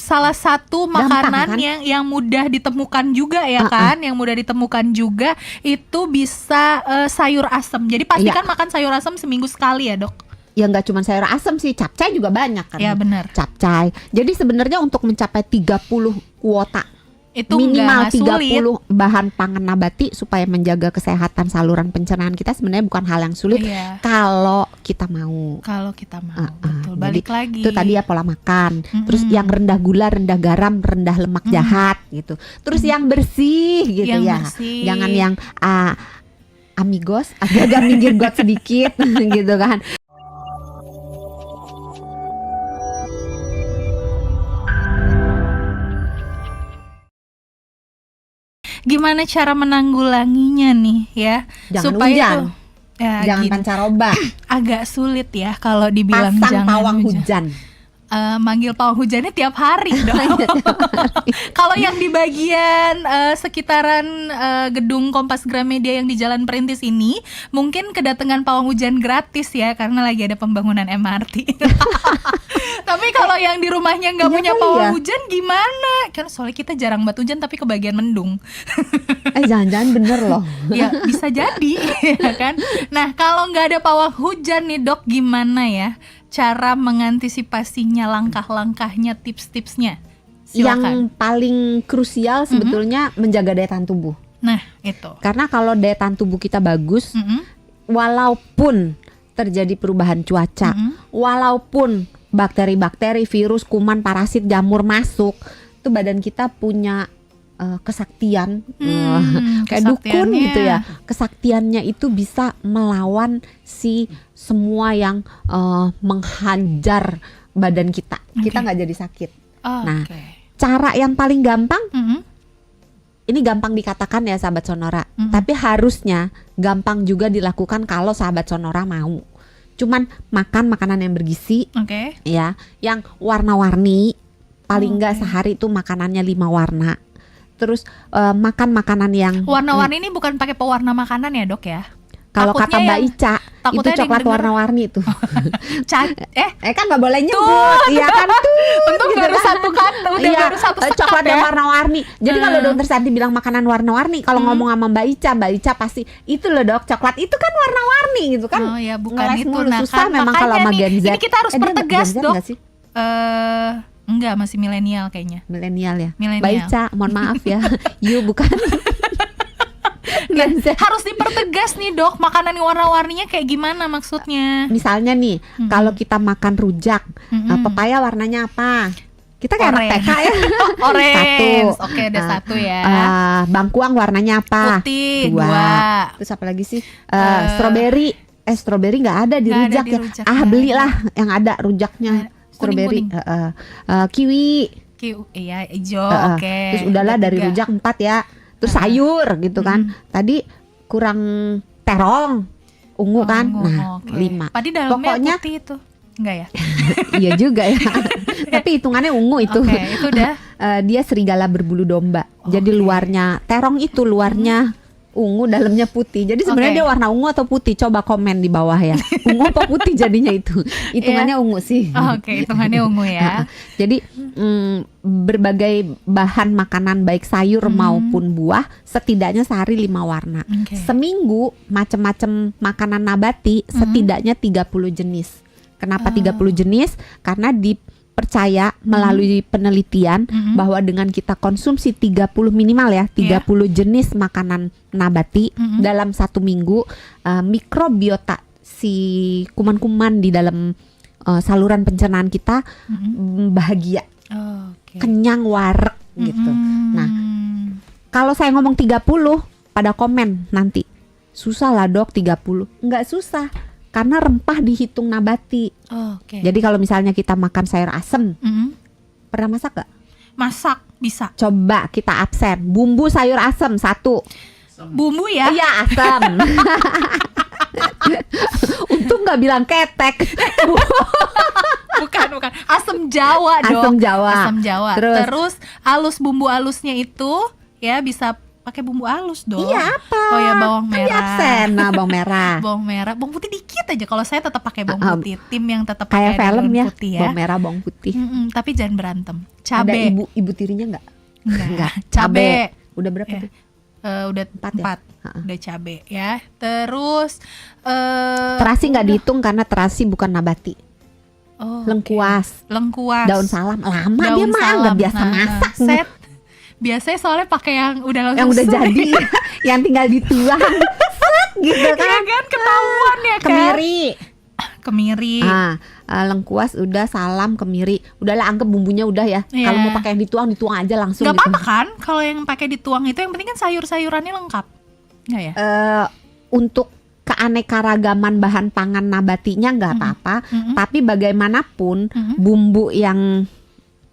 salah satu makanan kan? yang mudah ditemukan juga ya kan, yang mudah ditemukan juga itu bisa sayur asem. Jadi pastikan makan sayur asem seminggu sekali ya, Dok. Ya nggak cuma sayur asem sih, capcay juga banyak kan. Ya benar. Capcay. Jadi sebenarnya untuk mencapai 30 kuota itu minimal 30 sulit. bahan pangan nabati supaya menjaga kesehatan saluran pencernaan kita sebenarnya bukan hal yang sulit kalau kita mau. Betul. Balik lagi. Itu tadi ya pola makan. Terus yang rendah gula, rendah garam, rendah lemak jahat gitu. Terus yang bersih gitu bersih. Jangan yang amigos, agak minggir got sedikit gitu kan. Gimana cara menanggulanginya nih ya? Jangan supaya hujan. Jangan pancaroba. Agak sulit ya kalau dibilang pasang jangan pawang hujan. Manggil pawang hujannya tiap hari dong. Kalau yang di bagian sekitaran gedung Kompas Gramedia yang di Jalan Perintis ini, mungkin kedatangan pawang hujan gratis ya, karena lagi ada pembangunan MRT. Tapi kalau yang di rumahnya nggak punya pawang hujan gimana? Kan soalnya kita jarang banget hujan tapi kebagian mendung. Jangan-jangan bener loh. Ya bisa jadi ya kan. Nah kalau nggak ada pawang hujan nih Dok, gimana ya cara mengantisipasinya, langkah-langkahnya, tips-tipsnya? Silakan. Yang paling krusial sebetulnya menjaga daya tahan tubuh. Nah itu. Karena kalau daya tahan tubuh kita bagus, walaupun terjadi perubahan cuaca, walaupun bakteri-bakteri, virus, kuman, parasit, jamur masuk, itu badan kita punya kesaktian, kayak dukun gitu ya. Kesaktiannya itu bisa melawan si semua yang menghajar badan kita. Kita nggak jadi sakit. Nah, cara yang paling gampang, ini gampang dikatakan ya sahabat Sonora, tapi harusnya gampang juga dilakukan kalau sahabat Sonora mau. Cuman makan makanan yang bergizi, ya, yang warna-warni, paling nggak sehari itu makanannya 5 warna. Terus makan makanan yang warna-warni ini bukan pakai pewarna makanan ya Dok ya? Kalau kata Mbak Ica itu coklat warna-warni itu. Kan nggak boleh nyebut, iya kan tuh. Untuk gitu baru satu kan, baru satu sekat coklat yang ya? warna-warni. Jadi kalau Dokter Santi bilang makanan warna-warni, kalau ngomong sama Mbak Ica pasti itu loh Dok, coklat itu kan warna-warni gitu kan. Oh ya bukan ngeles itu. Nah, susah kan, memang kalau sama Gen Z. Ini kita harus pertegas Dok. Enggak, masih milenial kayaknya. Milenial ya. Mbak Ica, mohon maaf ya. You bukan. Harus dipertegas nih Dok, makanan yang warna-warninya kayak gimana maksudnya? Misalnya nih, kalau kita makan rujak, pepaya warnanya apa? Kita kayak anak TK ya. Orange. Oke, ada satu ya. Bangkuang warnanya apa? Putih. 2. Terus apa lagi sih? Strawberry. Strawberry nggak ada di rujak ya. Belilah yang ada rujaknya. Strawberry. Kiwi. Iya, hijau. Terus udahlah dari rujak 4 ya. Terus sayur gitu kan. Tadi kurang terong, ungu kan. Nah, 5. Tadi dalamnya pokoknya putih itu. Enggak ya? Iya juga ya. Tapi hitungannya ungu itu. Itu udah. Dia serigala berbulu domba. Jadi luarnya terong itu luarnya ungu, dalamnya putih. Jadi sebenarnya dia warna ungu atau putih? Coba komen di bawah ya. Ungu apa putih jadinya itu? Hitungannya ungu sih. Hitungannya ungu ya. Jadi berbagai bahan makanan baik sayur maupun buah setidaknya sehari 5 warna. Seminggu macam-macam makanan nabati setidaknya 30 jenis. Kenapa 30 jenis? Karena dipercaya melalui penelitian bahwa dengan kita konsumsi 30 minimal ya 30 jenis makanan nabati dalam 1 minggu, mikrobiota si kuman-kuman di dalam saluran pencernaan kita bahagia, kenyang, warek gitu. Nah, kalau saya ngomong 30 pada komen nanti, susah lah Dok 30. Enggak susah, karena rempah dihitung nabati. Jadi kalau misalnya kita makan sayur asem, pernah masak gak? Masak, bisa. Coba kita absen, bumbu sayur asem 1. Bumbu ya? Iya, asem. Untung gak bilang ketek. Bukan. Asem Jawa Dok. Asem Jawa. Terus halus, bumbu halusnya itu ya bisa pakai bumbu halus dong. Iya apa? Oh ya, bawang Kan di merah. absen. Nah, bawang merah. Bawang merah, bawang putih dikit aja. Kalau saya tetap pakai bawang putih. Tim yang tetap Kayak pakai film bawang ya, putih ya. bawang merah, bawang putih. Tapi jangan berantem. Ada Cabe. ibu tirinya nggak? Enggak. Cabe. Cabe. Udah berapa Ya. tuh? Udah Empat ya? 4. Udah cabe ya. Terus Terasi nggak dihitung karena terasi bukan nabati. Lengkuas. Lengkuas. Daun salam lama dia Daun mah salam. nggak biasa masak. Set. Biasanya soalnya pakai yang udah langsung Yang udah sudah. jadi, yang tinggal dituang, set gitu Iya kan. kan, ketahuan ya kan. Kemiri. Lengkuas udah, salam, kemiri. Udahlah anggap bumbunya udah ya. Iya. Kalau mau pakai yang dituang aja langsung. Gak gitu. apa-apa kan kalau yang pakai dituang itu, yang penting kan sayur-sayurannya lengkap. Nggak ya? Untuk keanekaragaman bahan pangan nabatinya nggak apa-apa. Tapi bagaimanapun bumbu yang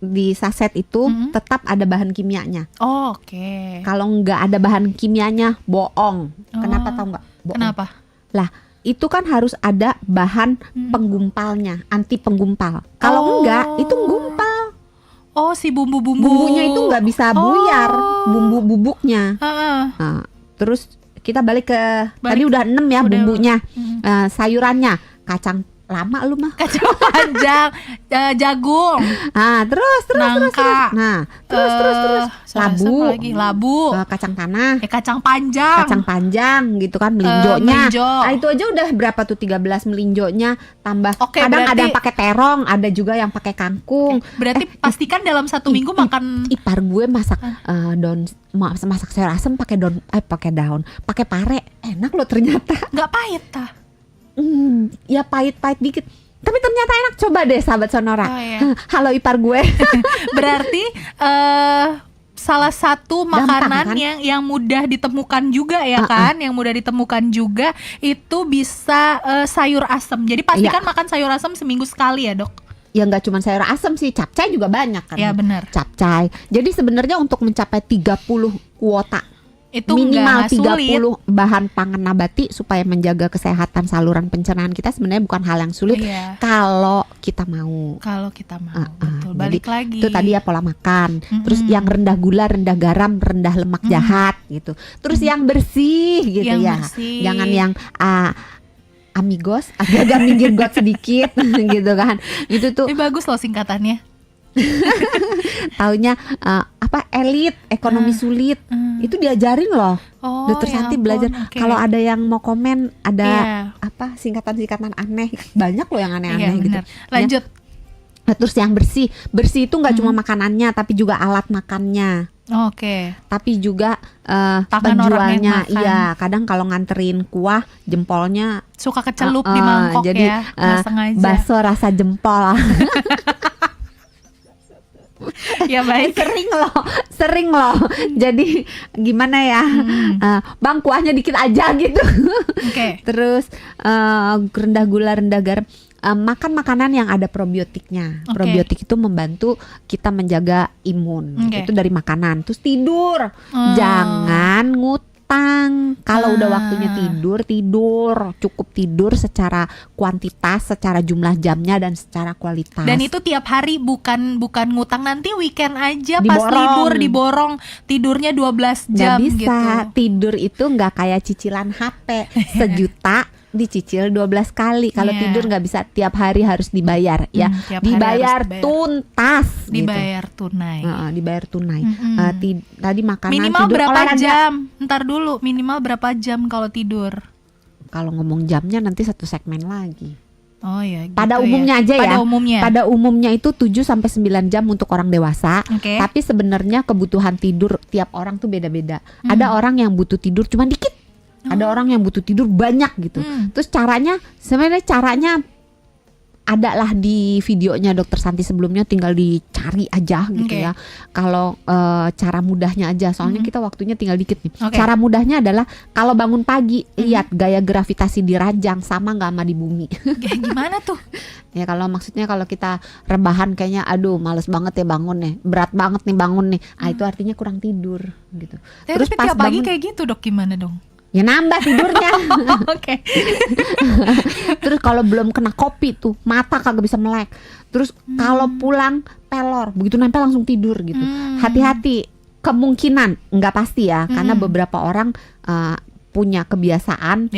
di saset itu tetap ada bahan kimianya. Oh, oke. Kalau nggak ada bahan kimianya bohong. Kenapa tahu nggak? Bohong. Kenapa? Lah itu kan harus ada bahan penggumpalnya, anti penggumpal. Kalau enggak itu gumpal. Oh, si bumbu-bumbu. Bumbunya itu nggak bisa buyar, bumbu bubuknya. Nah, terus kita balik ke tadi udah 6 ya Udah. bumbunya. Sayurannya kacang lama lu mah. Kacang panjang, jagung, Terus. nangka. Nah, terus. Labu. Lagi labu. Kacang tanah. Kacang panjang. Kacang panjang gitu kan, melinjonya. melinjo. Itu aja udah berapa tuh, 13 melinjonya tambah. Oke, Kadang ada berarti- yang pakai terong, ada juga yang pakai kangkung. Berarti pastikan dalam 1 minggu makan. Ipar gue masak masak sayur asem pakai daun, pakai pare. Enak loh ternyata. Nggak pahit tah. Ya pahit-pahit dikit. Tapi ternyata enak. Coba deh sahabat Sonora. Oh, iya. Halo ipar gue. Berarti salah satu Gampang, makanan kan? yang mudah ditemukan juga ya kan, yang mudah ditemukan juga itu bisa sayur asem. Jadi pastikan makan sayur asem seminggu sekali ya, Dok. Ya nggak cuma sayur asem sih, capcay juga banyak kan. Ya benar. Capcay. Jadi sebenarnya untuk mencapai 30 kuota Itu minimal nggak sulit. 30 bahan pangan nabati supaya menjaga kesehatan saluran pencernaan kita sebenarnya bukan hal yang sulit Iya. kalau kita mau. Kalau kita mau, betul. Jadi, Balik lagi. Itu tadi ya pola makan. Terus yang rendah gula, rendah garam, rendah lemak jahat gitu. Terus yang bersih gitu Yang ya. bersih. Jangan yang amigos, agak minggir got sedikit gitu kan. Itu tuh Ini bagus loh singkatannya. taunya elit, ekonomi sulit. Itu diajarin loh. Oh, Dokter ya Santi ampun, belajar. oke. Kalau ada yang mau komen ada Iya. singkatan-singkatan aneh. Banyak loh yang aneh-aneh Iya, gitu. benar. Lanjut. Nah, terus yang bersih. Bersih itu nggak cuma makanannya tapi juga alat makannya. Oke. Tapi juga Tangan orang yang penjualnya. makan. Iya, kadang kalau nganterin kuah jempolnya Suka kecelup di mangkok jadi, ya, nggak sengaja. bakso rasa jempol. Ya baik. sering loh. Jadi gimana ya, bang kuahnya dikit aja gitu. Oke. Terus rendah gula, rendah garam. Makan makanan yang ada probiotiknya. Oke. Probiotik itu membantu kita menjaga imun. Oke. Itu dari makanan. Terus tidur, jangan ngutang. Kalau udah waktunya tidur, cukup tidur secara kuantitas, secara jumlah jamnya dan secara kualitas. Dan itu tiap hari, bukan ngutang. Nanti weekend aja pas Diborong. libur diborong tidurnya 12 jam Nggak bisa. gitu. Tidur itu nggak kayak cicilan HP 1 juta dicicil 12 kali. Kalau Iya. tidur nggak bisa tiap hari, harus dibayar ya. Tiap hari Dibayar harus dibayar. tuntas Dibayar tunai. gitu. Dibayar tunai. Tadi makanan, Minimal tidur, berapa olahraga. jam? Ntar dulu, minimal berapa jam kalau tidur? Kalau ngomong jamnya nanti 1 segmen lagi. Oh ya, gitu Pada ya. umumnya aja ya. Pada umumnya. Pada umumnya itu 7 sampai 9 jam untuk orang dewasa. Oke. Tapi sebenarnya kebutuhan tidur tiap orang tuh beda-beda. Ada orang yang butuh tidur cuma dikit. Ada orang yang butuh tidur banyak gitu. Terus sebenarnya caranya ada lah di videonya Dokter Santi sebelumnya, tinggal dicari aja gitu Oke. ya. Kalau cara mudahnya aja, soalnya kita waktunya tinggal dikit nih. Oke. Cara mudahnya adalah kalau bangun pagi, lihat gaya gravitasi di ranjang sama nggak sama di bumi. Gimana tuh? Ya kalau maksudnya kalau kita rebahan kayaknya aduh males banget ya bangun nih, berat banget nih bangun nih. Itu artinya kurang tidur gitu. Terus tiap pagi kayak gitu, Dok, gimana dong? Ya nambah tidurnya. Oke. Terus kalau belum kena kopi tuh mata kagak bisa melek. Terus kalau pulang pelor, begitu nempel langsung tidur gitu. Hati-hati. kemungkinan nggak pasti ya, karena beberapa orang punya kebiasaan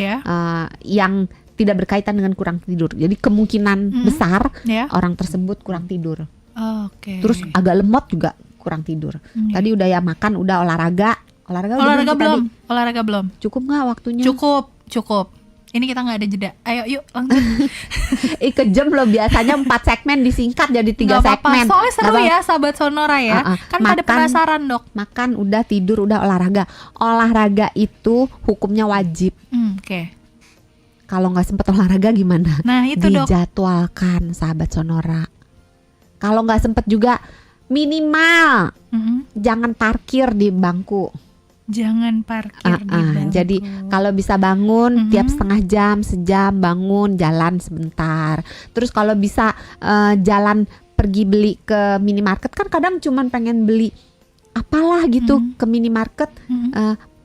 yang tidak berkaitan dengan kurang tidur. Jadi kemungkinan besar orang tersebut kurang tidur. Terus agak lemot juga kurang tidur. Tadi udah ya makan, udah olahraga belum? Olahraga belum? Cukup nggak waktunya? Cukup. Ini kita nggak ada jeda. Ayo yuk langsung. Kejam loh, biasanya 4 segmen disingkat jadi 3 Gak segmen. Soalnya seru ya sahabat Sonora ya. Kan makan, pada penasaran Dok. Makan udah, tidur udah, olahraga. Olahraga itu hukumnya wajib. Oke. Kalau nggak sempet olahraga gimana? Nah itu Dok. Dijadwalkan sahabat Sonora. Kalau nggak sempet juga minimal jangan parkir di bangku. Jangan parkir di bangku. Jadi kalau bisa bangun tiap setengah jam, sejam bangun, jalan sebentar. Terus kalau bisa jalan pergi beli ke minimarket, kan kadang cuman pengen beli apalah gitu ke minimarket,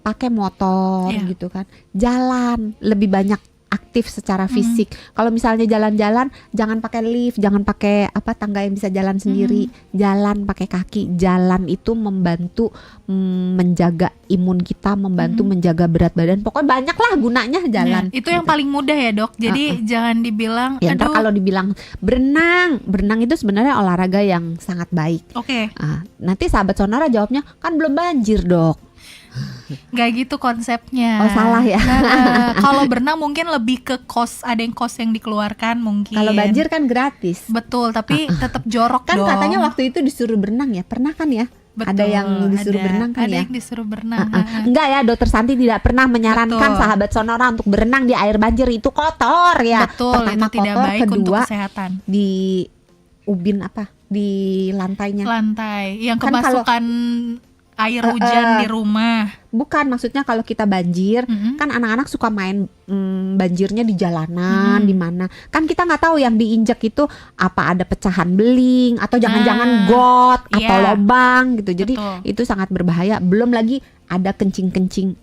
pakai motor gitu kan. Jalan lebih banyak aktif secara fisik. Kalau misalnya jalan-jalan jangan pakai lift, jangan pakai tangga yang bisa jalan sendiri. Jalan pakai kaki. Jalan itu membantu menjaga imun kita, membantu menjaga berat badan. Pokoknya banyak lah gunanya jalan. Itu yang paling mudah ya Dok. Jadi jangan dibilang ya, ntar kalau dibilang berenang itu sebenarnya olahraga yang sangat baik. Nanti sahabat Sonora jawabnya, kan belum banjir Dok. Gak gitu konsepnya. Oh salah ya. Kalau berenang mungkin lebih ke ada yang kos yang dikeluarkan mungkin. Kalau banjir kan gratis. Betul, tapi tetap jorok kan dong. Katanya waktu itu disuruh berenang ya, pernah kan ya? Betul, ada yang disuruh berenang kan ada ya? Ada yang disuruh berenang. Enggak ya, Dokter Santi tidak pernah menyarankan sahabat Sonora untuk berenang di air banjir, itu kotor ya. Betul, pertama itu tidak kotor, baik kedua untuk kesehatan. Di ubin di lantainya. Lantai yang kan kemasukan air hujan di rumah. Bukan, maksudnya kalau kita banjir, kan anak-anak suka main banjirnya di jalanan, di mana. Kan kita nggak tahu yang diinjak itu apa, ada pecahan beling atau jangan-jangan got atau lobang gitu. Jadi itu sangat berbahaya. Belum lagi ada kencing-kencing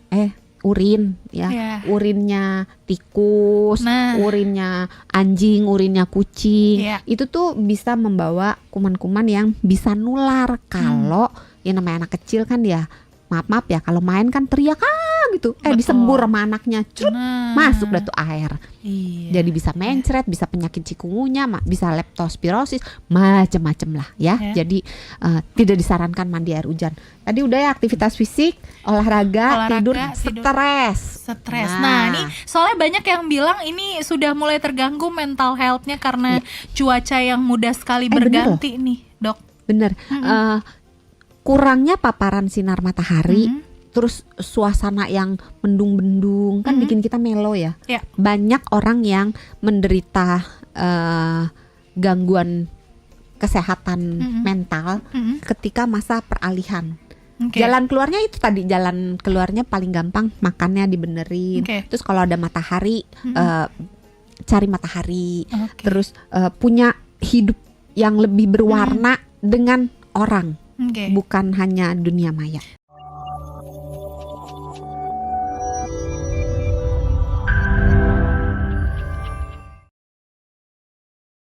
urin ya. Urinnya tikus, urinnya anjing, urinnya kucing. Itu tuh bisa membawa kuman-kuman yang bisa nular kalau ya namanya anak kecil kan ya, maaf ya, kalau main kan teriak gitu, disembur sama anaknya, masuk dah tuh air. Jadi bisa mencret, bisa penyakit cikungunya, bisa leptospirosis, macem-macem lah ya. Jadi tidak disarankan mandi air hujan. Tadi udah ya, aktivitas fisik, olahraga, tidur, stres. Nah ini soalnya banyak yang bilang ini sudah mulai terganggu mental health-nya karena cuaca yang mudah sekali berganti nih Dok. Bener. Kurangnya paparan sinar matahari, terus suasana yang mendung-mendung kan bikin kita melo ya. Banyak orang yang menderita gangguan kesehatan mental ketika masa peralihan. Jalan keluarnya itu tadi, jalan keluarnya paling gampang makannya dibenerin. Terus kalau ada matahari, cari matahari. Terus punya hidup yang lebih berwarna dengan orang. Bukan hanya dunia maya.